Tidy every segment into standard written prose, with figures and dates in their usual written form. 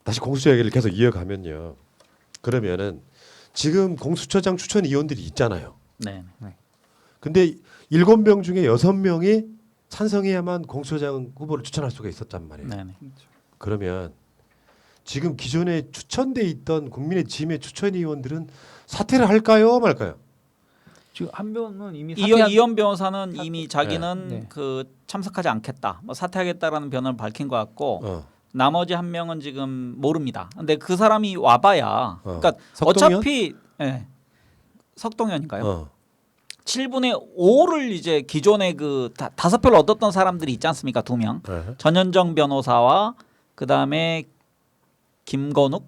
다시 공수처 얘기를 계속 이어가면요. 그러면은 지금 공수처장 추천 위원들이 있잖아요. 네. 네. 근데 7명 중에 6명이 찬성해야만 공수처장 후보를 추천할 수가 있었단 말이에요. 네. 네. 그러면 지금 기존에 추천돼 있던 국민의 짐의 추천 위원들은 사퇴를 할까요, 말까요? 지금 한 명은 이미 이현 변호사는 이미 자기는 네. 그 참석하지 않겠다, 뭐 사퇴하겠다라는 변을 밝힌 것 같고 어. 나머지 한 명은 지금 모릅니다. 근데 그 사람이 와봐야, 그러니까 석동현? 어차피 석동현인가요? 어. 7분의 5를 이제 기존에 그 5표를 얻었던 사람들이 있지 않습니까? 2명. 네. 전현정 변호사와 그 다음에 김건욱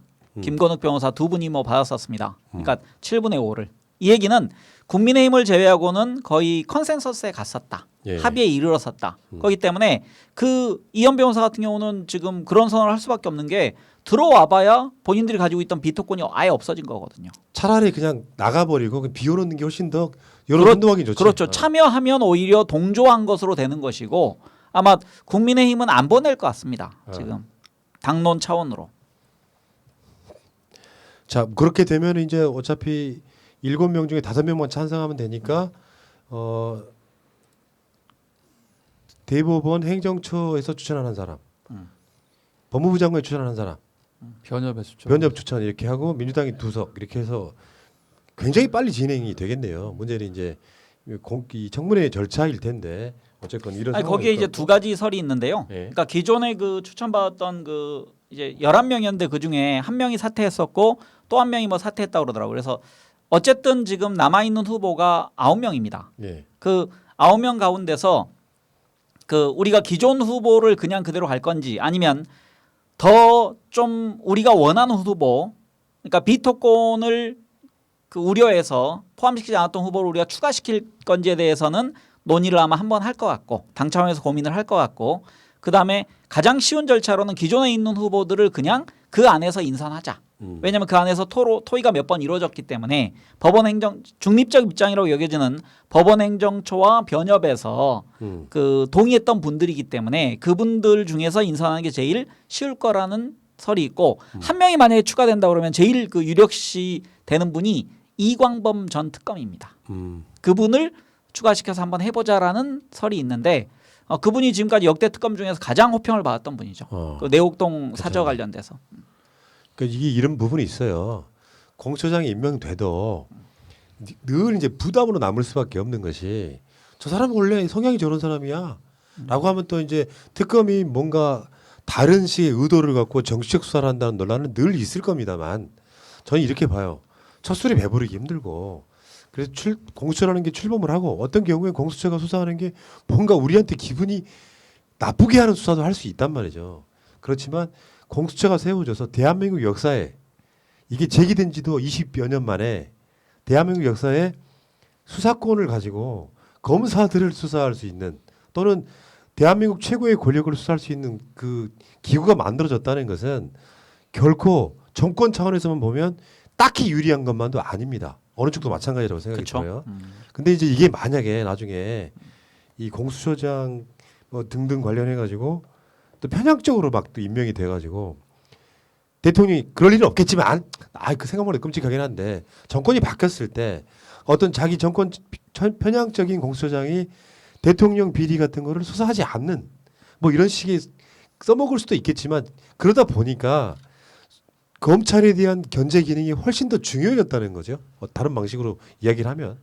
변호사 두 분이 뭐 받았었습니다. 그러니까 7분의 5를. 이 얘기는 국민의힘을 제외하고는 거의 컨센서스에 갔었다. 예. 합의에 이르렀었다. 그렇기 때문에 그 이현 변호사 같은 경우는 지금 그런 선언을 할 수밖에 없는 게 들어와봐야 본인들이 가지고 있던 비토권이 아예 없어진 거거든요. 차라리 그냥 나가버리고 비워놓는 게 훨씬 더 여론 선동하기 좋지. 그렇죠. 참여하면 오히려 동조한 것으로 되는 것이고 아마 국민의힘은 안 보낼 것 같습니다. 지금 당론 차원으로. 자, 그렇게 되면 이제 어차피 7명 중에 5명만 찬성하면 되니까 대법원 행정처에서 추천하는 사람, 법무부 장관이 추천하는 사람, 변협에 추천. 변협 추천 이렇게 하고 민주당이 2석 이렇게 해서 굉장히 빨리 진행이 되겠네요. 문제는 이제 이 청문회 절차일 텐데 어쨌건 이런 아니, 상황이 거기에 이제 있고. 두 가지 설이 있는데요. 예. 그러니까 기존에 그 추천받았던 그 이제 11명이었는데 그 중에 한 명이 사퇴했었고 또 한 명이 뭐 사퇴했다고 그러더라고요. 그래서 어쨌든 지금 남아 있는 후보가 9명입니다. 예. 그 9명 가운데서 그 우리가 기존 후보를 그냥 그대로 갈 건지 아니면 더 좀 우리가 원하는 후보, 그러니까 비토권을 그 우려해서 포함시키지 않았던 후보를 우리가 추가시킬 건지에 대해서는 논의를 아마 한번 할 것 같고 당 차원에서 고민을 할 것 같고 그다음에 가장 쉬운 절차로는 기존에 있는 후보들을 그냥 그 안에서 인선하자. 왜냐하면 그 안에서 토의가 몇 번 이루어졌기 때문에 중립적 입장이라고 여겨지는 법원행정처와 변협에서 그 동의했던 분들이기 때문에 그분들 중에서 인선하는 게 제일 쉬울 거라는 설이 있고 한 명이 만약에 추가된다 그러면 제일 그 유력시 되는 분이 이광범 전 특검입니다. 그분을 추가시켜서 한번 해보자라는 설이 있는데 그분이 지금까지 역대 특검 중에서 가장 호평을 받았던 분이죠. 그 내곡동 사저 관련돼서. 그러니까 이게 이런 부분이 있어요. 공수처장이 임명돼도 늘 이제 부담으로 남을 수밖에 없는 것이 저 사람은 원래 성향이 저런 사람이야라고 하면 또 이제 특검이 뭔가 다른 식의 의도를 갖고 정치적 수사를 한다는 논란은 늘 있을 겁니다만 저는 이렇게 봐요. 첫 술에 배부르기 힘들고 그래서 공수처라는 게 출범을 하고 어떤 경우에 공수처가 수사하는 게 뭔가 우리한테 기분이 나쁘게 하는 수사도 할 수 있단 말이죠. 그렇지만 공수처가 세워져서 대한민국 역사에 이게 제기된 지도 20여 년 만에 대한민국 역사에 수사권을 가지고 검사들을 수사할 수 있는 또는 대한민국 최고의 권력을 수사할 수 있는 그 기구가 만들어졌다는 것은 결코 정권 차원에서만 보면 딱히 유리한 것만도 아닙니다. 어느 쪽도 마찬가지라고 생각이 들어요. 근데 이제 이게 만약에 나중에 이 공수처장 뭐 등등 관련해 가지고 또 편향적으로 막 또 임명이 돼 가지고 대통령이 그럴 일은 없겠지만 그 생각만 해도 끔찍하긴 한데 정권이 바뀌었을 때 어떤 자기 정권 편향적인 공수처장이 대통령 비리 같은 거를 수사하지 않는 뭐 이런 식의 써먹을 수도 있겠지만 그러다 보니까 검찰에 대한 견제 기능이 훨씬 더 중요해졌다는 거죠. 다른 방식으로 이야기를 하면.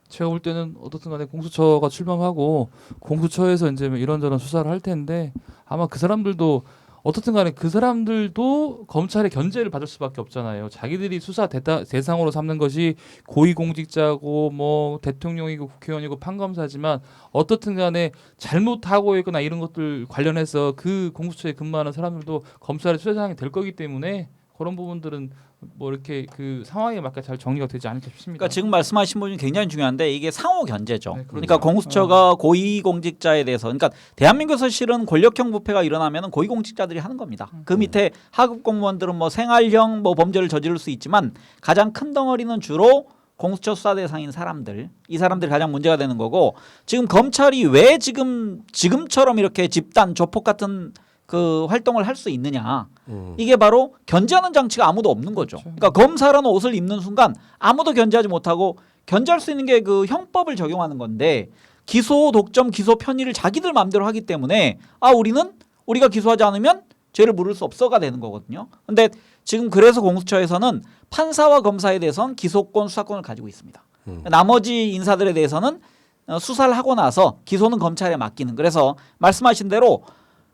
제가 볼 때는 어떻든 간에 공수처가 출범하고 공수처에서 이제 이런저런 수사를 할 텐데 아마 그 사람들도 어떻든 간에 그 사람들도 검찰의 견제를 받을 수밖에 없잖아요. 자기들이 수사 대상으로 삼는 것이 고위공직자고 뭐 대통령이고 국회의원이고 판검사지만 어떻든 간에 잘못하고 있거나 이런 것들 관련해서 그 공수처에 근무하는 사람들도 검찰의 수사 대상이 될 거기 때문에 그런 부분들은 뭐 이렇게 그 상황에 맞게 잘 정리가 되지 않을까 싶습니다. 그러니까 지금 말씀하신 부분이 굉장히 중요한데 이게 상호 견제죠. 네, 그러니까 공수처가 고위공직자에 대해서, 그러니까 대한민국에서 실은 권력형 부패가 일어나면 고위공직자들이 하는 겁니다. 그 밑에 하급 공무원들은 뭐 생활형 뭐 범죄를 저지를 수 있지만 가장 큰 덩어리는 주로 공수처 수사 대상인 사람들, 이 사람들이 가장 문제가 되는 거고 지금 검찰이 왜 지금처럼 이렇게 집단 조폭 같은 그 활동을 할 수 있느냐. 이게 바로 견제하는 장치가 아무도 없는 거죠. 그렇죠. 그러니까 검사라는 옷을 입는 순간 아무도 견제하지 못하고 견제할 수 있는 게 그 형법을 적용하는 건데 기소 독점, 기소 편의를 자기들 마음대로 하기 때문에 우리가 기소하지 않으면 죄를 물을 수 없어가 되는 거거든요. 근데 지금 그래서 공수처에서는 판사와 검사에 대해서는 기소권, 수사권을 가지고 있습니다. 나머지 인사들에 대해서는 수사를 하고 나서 기소는 검찰에 맡기는. 그래서 말씀하신 대로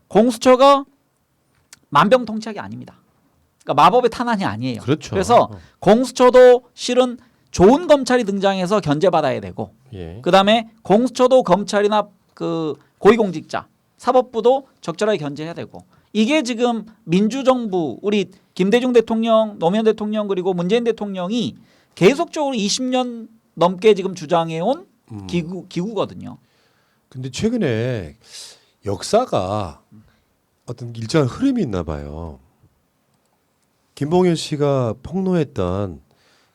공수처가 만병통치약이 아닙니다. 그러니까 마법의 탄환이 아니에요. 그렇죠. 그래서 공수처도 실은 좋은 검찰이 등장해서 견제받아야 되고 예. 그다음에 공수처도 검찰이나 그 고위공직자, 사법부도 적절하게 견제해야 되고 이게 지금 민주정부 우리 김대중 대통령, 노무현 대통령 그리고 문재인 대통령이 계속적으로 20년 넘게 지금 주장해온 기구거든요. 근데 최근에 역사가 어떤 일정한 흐름이 있나 봐요. 김봉현 씨가 폭로했던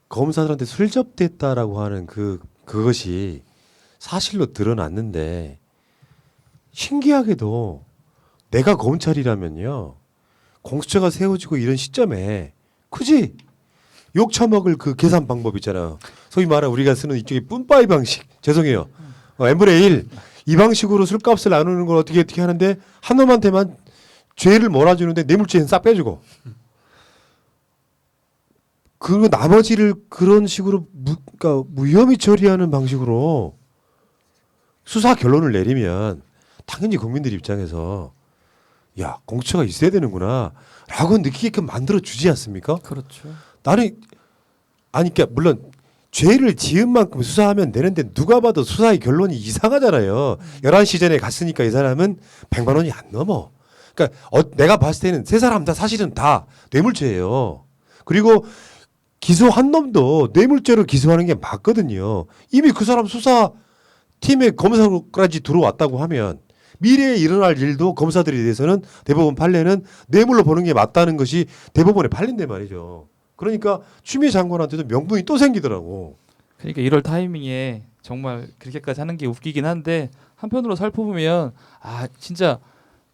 검사들한테 술접됐다라고 하는 그것이 사실로 드러났는데 신기하게도 내가 검찰이라면요 공수처가 세워지고 이런 시점에 굳이 욕 처먹을 그 계산 방법 있잖아요. 소위 말해 우리가 쓰는 이쪽에 뿜빠이 방식 죄송해요. n분의 1 이 방식으로 술값을 나누는 걸 어떻게 하는데 한 놈한테만 죄를 몰아주는데 뇌물죄는 싹 빼주고 그리고 나머지를 그런 식으로 그러니까 무혐의 처리하는 방식으로 수사 결론을 내리면 당연히 국민들 입장에서 야 공수처가 있어야 되는구나 라고 느끼게끔 만들어주지 않습니까? 그렇죠. 나는 그러니까 물론 죄를 지은 만큼 수사하면 되는데 누가 봐도 수사의 결론이 이상하잖아요. 11시 전에 갔으니까 이 사람은 100만 원이 안 넘어. 그러니까 내가 봤을 때는 세 사람 다 사실은 다 뇌물죄예요. 그리고 기소한 놈도 뇌물죄로 기소하는 게 맞거든요. 이미 그 사람 수사팀의 검사까지 들어왔다고 하면 미래에 일어날 일도 검사들에 대해서는 대법원 판례는 뇌물로 보는 게 맞다는 것이 대법원에 판례인데 말이죠. 그러니까 추미애 장관한테도 명분이 또 생기더라고. 그러니까 이럴 타이밍에 정말 그렇게까지 하는 게 웃기긴 한데 한편으로 살펴보면 아 진짜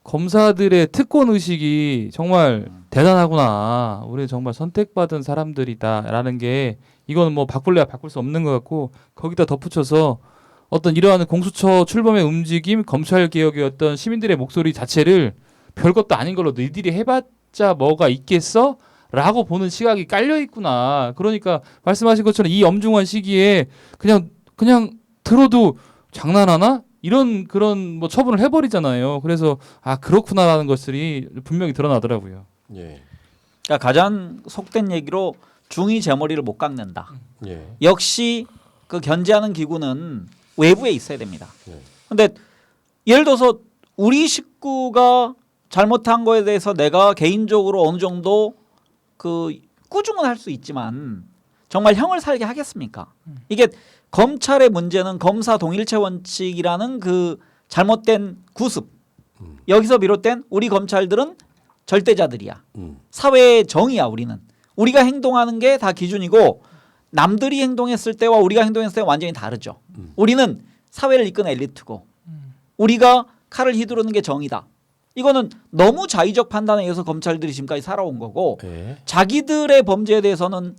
검사들의 특권 의식이 정말 대단하구나. 우리 정말 선택받은 사람들이다라는 게 이거는 뭐 바꿀래야 바꿀 수 없는 것 같고 거기다 덧붙여서 어떤 이러한 공수처 출범의 움직임, 검찰 개혁의 어떤 시민들의 목소리 자체를 별것도 아닌 걸로 너희들이 해봤자 뭐가 있겠어? 라고 보는 시각이 깔려 있구나. 그러니까 말씀하신 것처럼 이 엄중한 시기에 그냥 들어도 장난하나? 이런 그런 뭐 처분을 해버리잖아요. 그래서 아 그렇구나라는 것들이 분명히 드러나더라고요. 예. 그러니까 가장 속된 얘기로 중이 제 머리를 못 깎는다. 예. 역시 그 견제하는 기구는 외부에 있어야 됩니다. 네. 근데 예를 들어서 우리 식구가 잘못한 거에 대해서 내가 개인적으로 어느 정도 그 꾸중은 할 수 있지만 정말 형을 살게 하겠습니까? 이게 검찰의 문제는 검사 동일체 원칙이라는 그 잘못된 구습 여기서 비롯된 우리 검찰들은 절대자들이야. 사회의 정의야 우리는. 우리가 행동하는 게 다 기준이고 남들이 행동했을 때와 우리가 행동했을 때 완전히 다르죠. 우리는 사회를 이끄는 엘리트고 우리가 칼을 휘두르는 게 정의다. 이거는 너무 자의적 판단에 의해서 검찰들이 지금까지 살아온 거고 예. 자기들의 범죄에 대해서는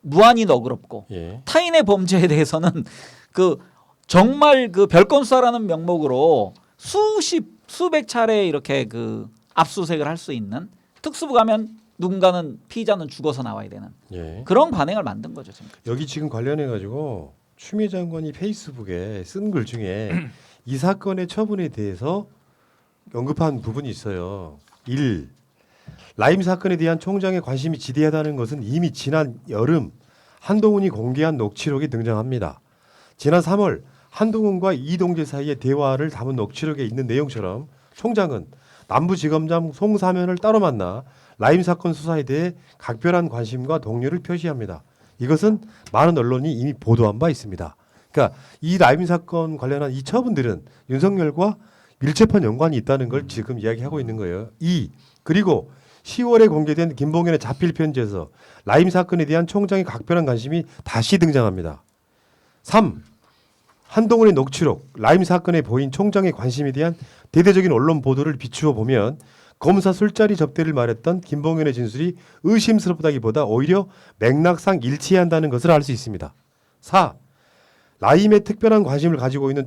무한히 너그럽고 예. 타인의 범죄에 대해서는 그 정말 그 별건 수사라는 명목으로 수백 차례 이렇게 그 압수수색을 할 수 있는 특수부 가면 누군가는 피의자는 죽어서 나와야 되는 예. 그런 관행을 만든 거죠 지금. 여기 지금 관련해 가지고 추미애 장관이 페이스북에 쓴 글 중에 이 사건의 처분에 대해서 언급한 부분이 있어요. 1. 라임 사건에 대한 총장의 관심이 지대하다는 것은 이미 지난 여름 한동훈이 공개한 녹취록이 등장합니다. 지난 3월 한동훈과 이동재 사이의 대화를 담은 녹취록에 있는 내용처럼 총장은 남부지검장 송사면을 따로 만나 라임 사건 수사에 대해 각별한 관심과 동료를 표시합니다. 이것은 많은 언론이 이미 보도한 바 있습니다. 그러니까 이 라임 사건 관련한 이 처분들은 윤석열과 밀접한 연관이 있다는 걸 지금 이야기하고 있는 거예요. 2. 그리고 10월에 공개된 김봉현의 자필 편지에서 라임 사건에 대한 총장의 각별한 관심이 다시 등장합니다. 3. 한동훈의 녹취록, 라임 사건에 보인 총장의 관심에 대한 대대적인 언론 보도를 비추어 보면 검사 술자리 접대를 말했던 김봉현의 진술이 의심스럽다기보다 오히려 맥락상 일치한다는 것을 알 수 있습니다. 4. 라임에 특별한 관심을 가지고 있는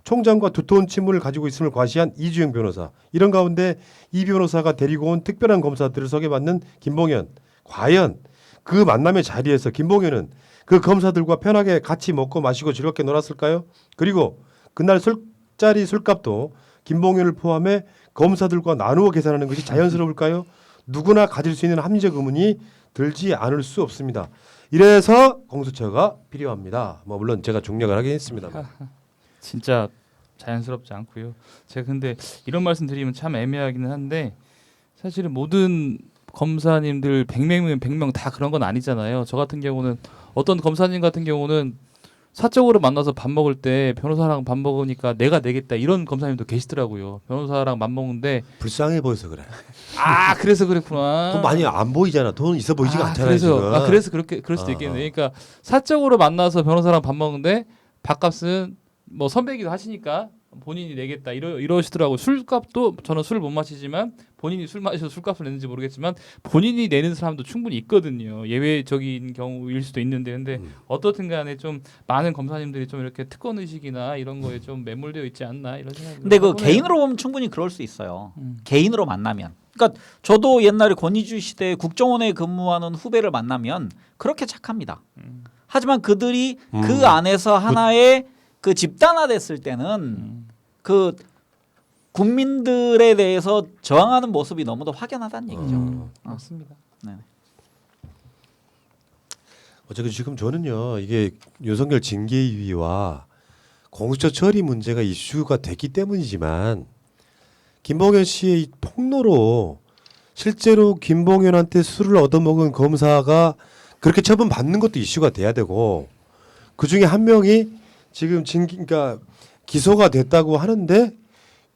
총장과 두터운 친분을 가지고 있음을 과시한 이주영 변호사. 이런 가운데 이 변호사가 데리고 온 특별한 검사들을 소개받는 김봉현. 과연 그 만남의 자리에서 김봉현은 그 검사들과 편하게 같이 먹고 마시고 즐겁게 놀았을까요? 그리고 그날 술자리 술값도 김봉현을 포함해 검사들과 나누어 계산하는 것이 자연스러울까요? 누구나 가질 수 있는 합리적 의문이 들지 않을 수 없습니다. 이래서 공수처가 필요합니다. 뭐 물론 제가 중력을 하긴 했습니다만. 진짜 자연스럽지 않고요. 제가 근데 이런 말씀 드리면 참 애매하기는 한데 사실은 모든 검사님들 100명이면 100명 다 그런 건 아니잖아요. 저 같은 경우는 어떤 검사님 같은 경우는 사적으로 만나서 밥 먹을 때 변호사랑 밥 먹으니까 내가 내겠다 이런 검사님도 계시더라고요. 변호사랑 밥 먹는데 불쌍해 보여서 그래. 아 그래서 그랬구나. 돈 많이 안 보이잖아. 돈 있어 보이지가 않잖아요. 그래서 지금. 그래서 그렇게 그럴 수도 있겠네. 그러니까 사적으로 만나서 변호사랑 밥 먹는데 밥값은 뭐 선배기도 하시니까 본인이 내겠다 이러시더라고. 술값도 저는 술을 못 마시지만 본인이 술 마셔서 술값을 내는지 모르겠지만 본인이 내는 사람도 충분히 있거든요. 예외적인 경우일 수도 있는데 근데 어떻든 간에 좀 많은 검사님들이 좀 이렇게 특권 의식이나 이런 거에 좀 매몰되어 있지 않나 이런 생각이 근데 그 해보네요. 개인으로 보면 충분히 그럴 수 있어요. 개인으로 만나면. 그러니까 저도 옛날에 권위주의 시대에 국정원에 근무하는 후배를 만나면 그렇게 착합니다. 하지만 그들이 그 안에서 하나의 그 집단화됐을 때는 그 국민들에 대해서 저항하는 모습이 너무도 확연하다는 얘기죠. 맞습니다. 네. 어쨌든 지금 저는요 이게 윤석열 징계위와 공수처 처리 문제가 이슈가 됐기 때문이지만 김봉현 씨의 이 폭로로 실제로 김봉현한테 술을 얻어먹은 검사가 그렇게 처분받는 것도 이슈가 돼야 되고 그 중에 한 명이 지금 그러니까 기소가 됐다고 하는데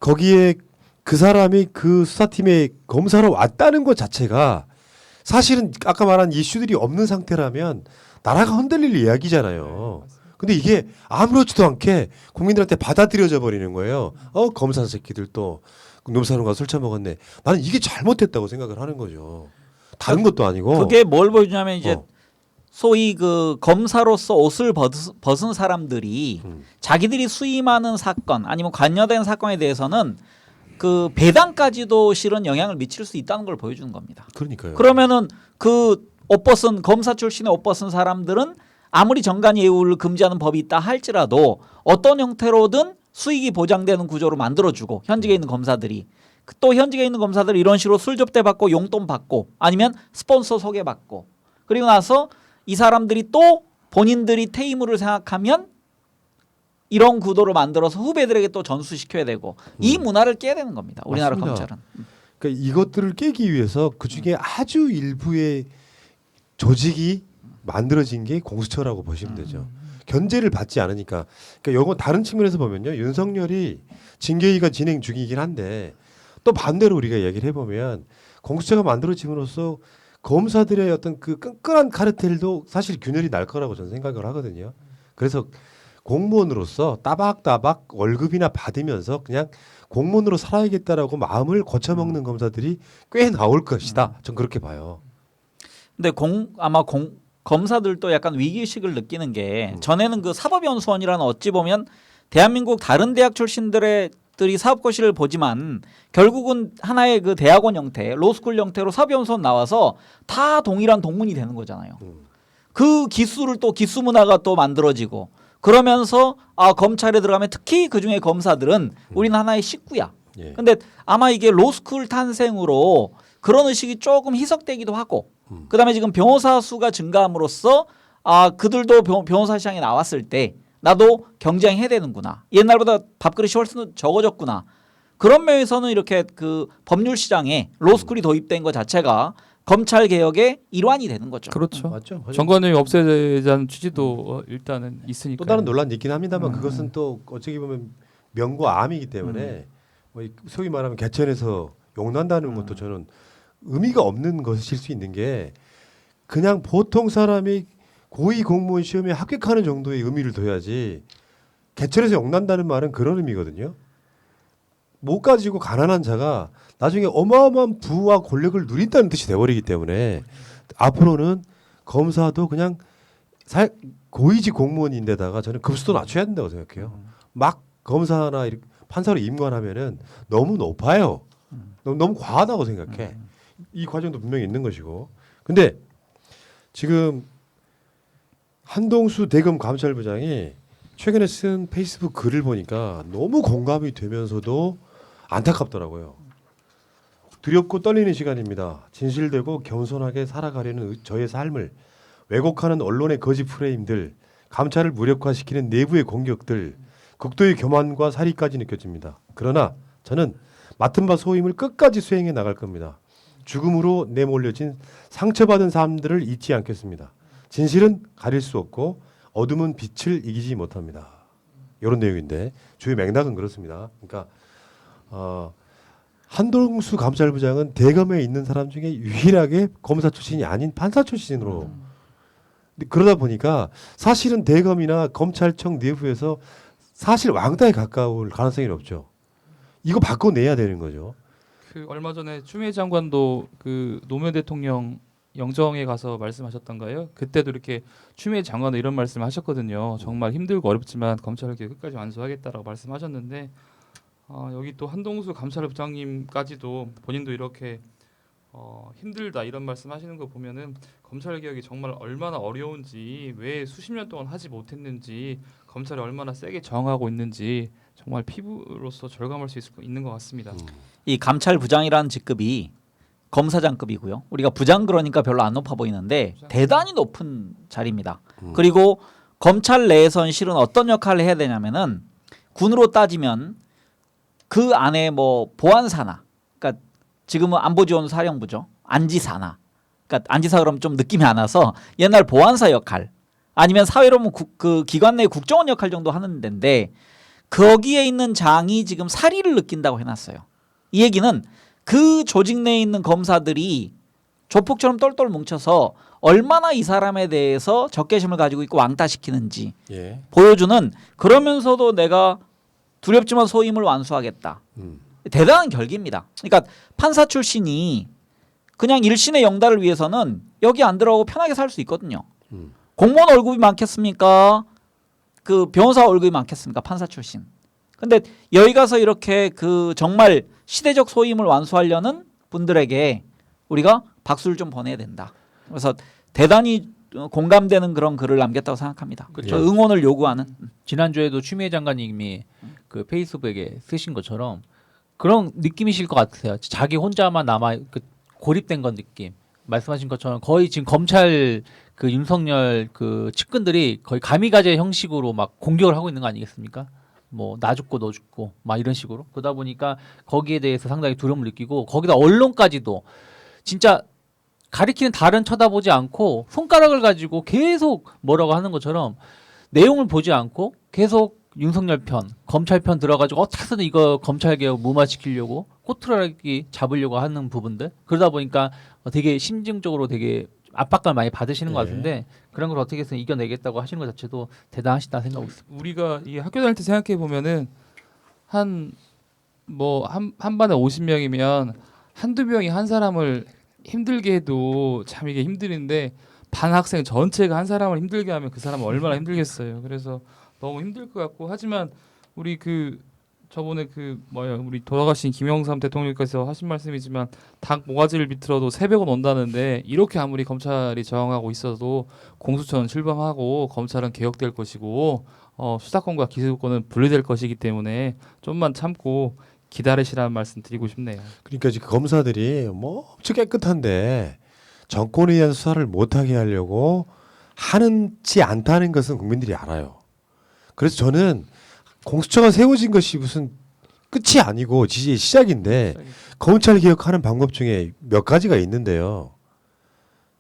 거기에 그 사람이 그 수사팀의 검사로 왔다는 것 자체가 사실은 아까 말한 이슈들이 없는 상태라면 나라가 흔들릴 이야기잖아요. 근데 이게 아무렇지도 않게 국민들한테 받아들여져 버리는 거예요. 검사 새끼들 또 놈사람과 술 처먹었네. 나는 이게 잘못됐다고 생각을 하는 거죠. 다른 것도 아니고. 그게 뭘 보여주냐면 이제 소위 그 검사로서 옷을 벗은 사람들이 자기들이 수임하는 사건 아니면 관여된 사건에 대해서는 그 배당까지도 실은 영향을 미칠 수 있다는 걸 보여주는 겁니다. 그러니까요. 그러면은 그 옷 벗은 검사 출신의 옷 벗은 사람들은 아무리 정관 예우를 금지하는 법이 있다 할지라도 어떤 형태로든 수익이 보장되는 구조로 만들어주고 현직에 있는 검사들이 또 현직에 있는 검사들이 이런 식으로 술 접대 받고 용돈 받고 아니면 스폰서 소개받고 그리고 나서 이 사람들이 또 본인들이 퇴임을 생각하면 이런 구도를 만들어서 후배들에게 또 전수시켜야 되고 이 문화를 깨야 되는 겁니다. 우리나라 맞습니다. 검찰은. 그러니까 이것들을 깨기 위해서 그 중에 아주 일부의 조직이 만들어진 게 공수처라고 보시면 되죠. 견제를 받지 않으니까. 그러니까 이거 다른 측면에서 보면요, 윤석열이 징계위가 진행 중이긴 한데 또 반대로 우리가 얘기를 해보면 공수처가 만들어짐으로써 검사들의 어떤 그 끈끈한 카르텔도 사실 균열이 날 거라고 저는 생각을 하거든요. 그래서 공무원으로서 따박따박 월급이나 받으면서 그냥 공무원으로 살아야겠다라고 마음을 고쳐먹는 검사들이 꽤 나올 것이다. 전 그렇게 봐요. 근데 아마 검사들도 약간 위기의식을 느끼는 게 전에는 그 사법연수원이라는 어찌 보면 대한민국 다른 대학 출신들이 사법고시를 보지만 결국은 하나의 그 대학원 형태, 로스쿨 형태로 사법연수원 나와서 다 동일한 동문이 되는 거잖아요. 그 기수를 또 기수 문화가 또 만들어지고 그러면서 검찰에 들어가면 특히 그중에 검사들은 우리는 하나의 식구야. 예. 근데 아마 이게 로스쿨 탄생으로 그런 의식이 조금 희석되기도 하고 그다음에 지금 변호사 수가 증가함으로써 그들도 변호사 시장에 나왔을 때 나도 경쟁해야 되는구나. 옛날보다 밥그릇이 훨씬 적어졌구나. 그런 면에서는 이렇게 그 법률 시장에 로스쿨이 도입된 것 자체가 검찰 개혁의 일환이 되는 거죠. 그렇죠. 맞죠. 정관용이 없애자는 취지도 일단은 있으니까. 또 다른 논란이 있긴 합니다만 그것은 또 어떻게 보면 명과 암이기 때문에 뭐 소위 말하면 개천에서 용난다는 것도 저는 의미가 없는 것일 수 있는 게 그냥 보통 사람이 고위 공무원 시험에 합격하는 정도의 의미를 둬야지 개천에서 용난다는 말은 그런 의미거든요. 못 가지고 가난한 자가 나중에 어마어마한 부와 권력을 누린다는 뜻이 돼버리기 때문에 앞으로는 검사도 그냥 고위직 공무원인데다가 저는 급수도 낮춰야 된다고 생각해요. 막 검사나 판사로 임관하면은 너무 높아요. 너무 과하다고 생각해. 이 과정도 분명히 있는 것이고. 근데 지금 한동수 대검 감찰부장이 최근에 쓴 페이스북 글을 보니까 너무 공감이 되면서도 안타깝더라고요. 두렵고 떨리는 시간입니다. 진실되고 겸손하게 살아가려는 저의 삶을 왜곡하는 언론의 거짓 프레임들, 감찰을 무력화시키는 내부의 공격들, 극도의 교만과 살이까지 느껴집니다. 그러나 저는 맡은 바 소임을 끝까지 수행해 나갈 겁니다. 죽음으로 내몰려진 상처받은 사람들을 잊지 않겠습니다. 진실은 가릴 수 없고 어둠은 빛을 이기지 못합니다. 이런 내용인데 주요 맥락은 그렇습니다. 그러니까 한동수 감찰부장은 대검에 있는 사람 중에 유일하게 검사 출신이 아닌 판사 출신으로 근데 그러다 보니까 사실은 대검이나 검찰청 내부에서 사실 왕따에 가까울 가능성이 높죠. 이거 바꿔내야 되는 거죠. 그 얼마 전에 추미애 장관도 그 노무현 대통령 영정에 가서 말씀하셨던가요? 그때도 이렇게 추미애 장관도 이런 말씀을 하셨거든요. 정말 힘들고 어렵지만 검찰을 끝까지 완수하겠다라고 말씀하셨는데 여기 또 한동수 감찰부장님까지도 본인도 이렇게 힘들다 이런 말씀하시는 거 보면은 검찰 개혁이 정말 얼마나 어려운지 왜 수십 년 동안 하지 못했는지 검찰이 얼마나 세게 저항하고 있는지 정말 피부로서 절감할 수 있는 것 같습니다. 이 감찰부장이라는 직급이 검사장급이고요. 우리가 부장 그러니까 별로 안 높아 보이는데 대단히 높은 자리입니다. 그리고 검찰 내에선 실은 어떤 역할을 해야 되냐면은 군으로 따지면 그 안에 뭐 보안사나, 그러니까 지금은 안보지원사령부죠. 안지사나, 그러니까 안지사 그러면 좀 느낌이 안 와서 옛날 보안사 역할, 아니면 사회로 보면 그 기관 내 국정원 역할 정도 하는 데인데 거기에 있는 장이 지금 사리를 느낀다고 해놨어요. 이 얘기는 그 조직 내에 있는 검사들이 조폭처럼 똘똘 뭉쳐서 얼마나 이 사람에 대해서 적개심을 가지고 있고 왕따시키는지 보여주는, 그러면서도 내가 두렵지만 소임을 완수하겠다. 대단한 결기입니다. 그러니까 판사 출신이 그냥 일신의 영달을 위해서는 여기 안 들어가고 편하게 살 수 있거든요. 공무원 월급이 많겠습니까? 그 변호사 월급이 많겠습니까? 판사 출신. 근데 여기 가서 이렇게 그 정말 시대적 소임을 완수하려는 분들에게 우리가 박수를 좀 보내야 된다. 그래서 대단히 공감되는 그런 글을 남겼다고 생각합니다. 그렇죠. 응원을 요구하는. 지난주에도 추미애 장관님이 그 페이스북에 쓰신 것처럼 그런 느낌이실 것 같아요. 자기 혼자만 남아 그 고립된 건 느낌. 말씀하신 것처럼 거의 지금 검찰 그 윤석열 그 측근들이 거의 가미가제 형식으로 막 공격을 하고 있는 거 아니겠습니까? 뭐 나 죽고 너 죽고 막 이런 식으로. 그러다 보니까 거기에 대해서 상당히 두려움을 느끼고 거기다 언론까지도 진짜 가리키는 달은 쳐다보지 않고 손가락을 가지고 계속 뭐라고 하는 것처럼 내용을 보지 않고 계속 윤석열 편, 검찰 편 들어가지고 어떻게든 이거 검찰개혁 무마시키려고 꼬투라기 잡으려고 하는 부분들. 그러다 보니까 되게 심증적으로 되게 압박감을 많이 받으시는 것 같은데 그런 걸 어떻게 해서 이겨내겠다고 하시는 것 자체도 대단하시다 생각하고 있습니다. 우리가 이 학교 다닐 때 생각해 보면은 한 반에 50명이면 한두 명이 한 사람을 힘들게 해도 참 이게 힘들인데 반 학생 전체가 한 사람을 힘들게 하면 그 사람은 얼마나 힘들겠어요. 그래서 너무 힘들 것 같고 하지만 우리 그 저번에 우리 돌아가신 김영삼 대통령께서 하신 말씀이지만 닭 모가지를 비틀어도 새벽은 온다는데 이렇게 아무리 검찰이 저항하고 있어도 공수처는 출범하고 검찰은 개혁될 것이고 수사권과 기소권은 분리될 것이기 때문에 좀만 참고 기다리시라는 말씀 드리고 싶네요. 그러니까 지금 검사들이 뭐 엄청 깨끗한데 정권에 대한 수사를 못하게 하려고 하는지 않다는 것은 국민들이 알아요. 그래서 저는 공수처가 세워진 것이 무슨 끝이 아니고 시작인데 검찰 개혁하는 방법 중에 몇 가지가 있는데요.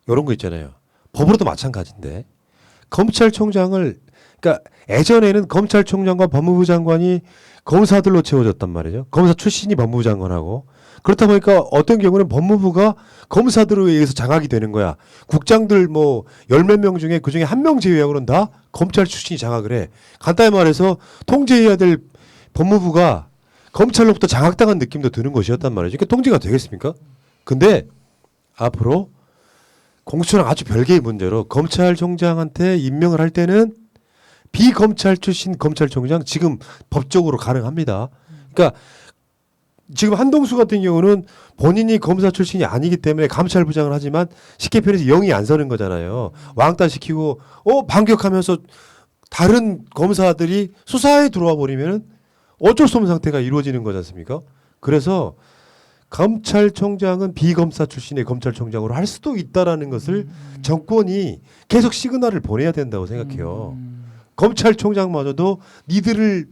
이런 거 있잖아요. 법으로도 마찬가지인데 검찰총장을 그러니까 예전에는 검찰총장과 법무부 장관이 검사들로 채워졌단 말이죠. 검사 출신이 법무부 장관하고 그렇다 보니까 어떤 경우는 법무부가 검사들에 의해서 장악이 되는 거야. 국장들 뭐 10몇 명 중에 그중에 한 명 제외하고는 다 검찰 출신이 장악을 해. 간단히 말해서 통제해야 될 법무부가 검찰로부터 장악당한 느낌도 드는 것이었단 말이죠. 그러니까 통제가 되겠습니까? 근데 앞으로 공수처랑 아주 별개의 문제로 검찰총장한테 임명을 할 때는 비검찰 출신 검찰총장 지금 법적으로 가능합니다. 그러니까 지금 한동수 같은 경우는 본인이 검사 출신이 아니기 때문에 감찰부장을 하지만 쉽게 표현해서 영이 안 서는 거잖아요. 왕따 시키고 반격하면서 다른 검사들이 수사에 들어와 버리면은 어쩔 수 없는 상태가 이루어지는 거지 않습니까? 그래서 검찰총장은 비검사 출신의 검찰총장으로 할 수도 있다라는 것을 정권이 계속 시그널을 보내야 된다고 생각해요. 검찰총장마저도 니들을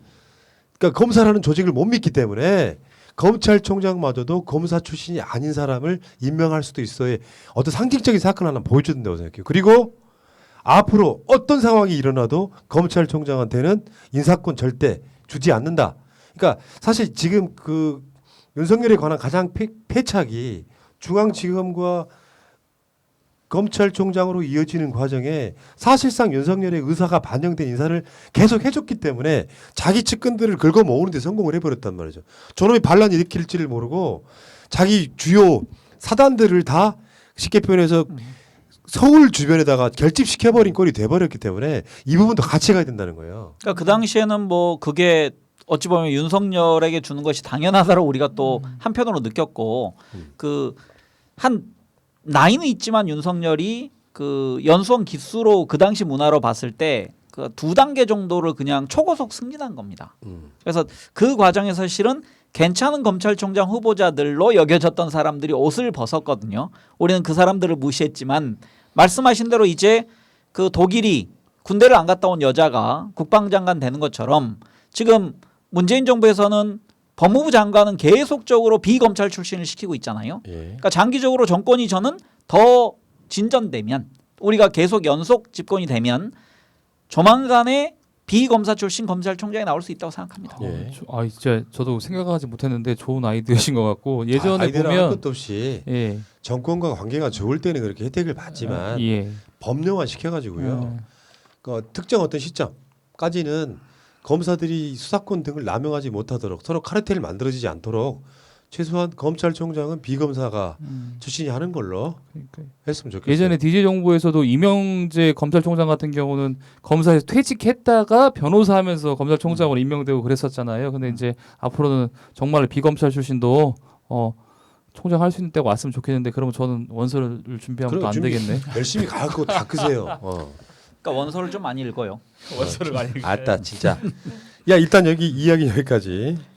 그러니까 검사라는 조직을 못 믿기 때문에 검찰총장마저도 검사 출신이 아닌 사람을 임명할 수도 있어요. 어떤 상징적인 사건 하나 보여줘야 된다고 생각해요. 그리고 앞으로 어떤 상황이 일어나도 검찰총장한테는 인사권 절대 주지 않는다. 그러니까 사실 지금 그 윤석열에 관한 가장 패착이 중앙지검과 검찰총장으로 이어지는 과정에 사실상 윤석열의 의사가 반영된 인사를 계속 해줬기 때문에 자기 측근들을 긁어 모으는 데 성공을 해버렸단 말이죠. 저놈이 반란 일으킬지를 모르고 자기 주요 사단들을 다 쉽게 표현해서 서울 주변에다가 결집시켜버린 꼴이 돼버렸기 때문에 이 부분도 같이 가야 된다는 거예요. 그러니까 그 당시에는 뭐 그게 어찌 보면 윤석열에게 주는 것이 당연하다고 우리가 또 한편으로 느꼈고 그 한 나이는 있지만 윤석열이 그 연수원 기수로 그 당시 문화로 봤을 때 그 2단계 정도를 그냥 초고속 승진한 겁니다. 그래서 그 과정에서 실은 괜찮은 검찰총장 후보자들로 여겨졌던 사람들이 옷을 벗었거든요. 우리는 그 사람들을 무시했지만 말씀하신 대로 이제 그 독일이 군대를 안 갔다 온 여자가 국방장관 되는 것처럼 지금 문재인 정부에서는 법무부 장관은 계속적으로 비검찰 출신을 시키고 있잖아요. 예. 그러니까 장기적으로 정권이 저는 더 진전되면 우리가 계속 연속 집권이 되면 조만간에 비검사 출신 검찰총장이 나올 수 있다고 생각합니다. 예. 진짜 저도 생각하지 못했는데 좋은 아이디어신 것 같고 예전에 아이디어는 할 보면 것도 없이 예, 정권과 관계가 좋을 때는 그렇게 혜택을 받지만 예, 법령화 시켜가지고요. 그 특정 어떤 시점까지는 검사들이 수사권 등을 남용하지 못하도록 서로 카르텔을 만들어지지 않도록 최소한 검찰총장은 비검사가 출신이 하는 걸로 그러니까 했으면 좋겠어요. 예전에 DJ 정부에서도 이명재 검찰총장 같은 경우는 검사에서 퇴직했다가 변호사하면서 검찰총장으로 임명되고 그랬었잖아요. 근데 이제 앞으로는 정말 비검찰 출신도 총장 할 수 있는 때가 왔으면 좋겠는데 그러면 저는 원서를 준비하면 또 안 되겠네. 열심히 가고 다 크세요. 그러니까 원서를 좀 많이 읽어요. 원서를 많이 아따 진짜. 야 일단 여기 이야기 여기까지.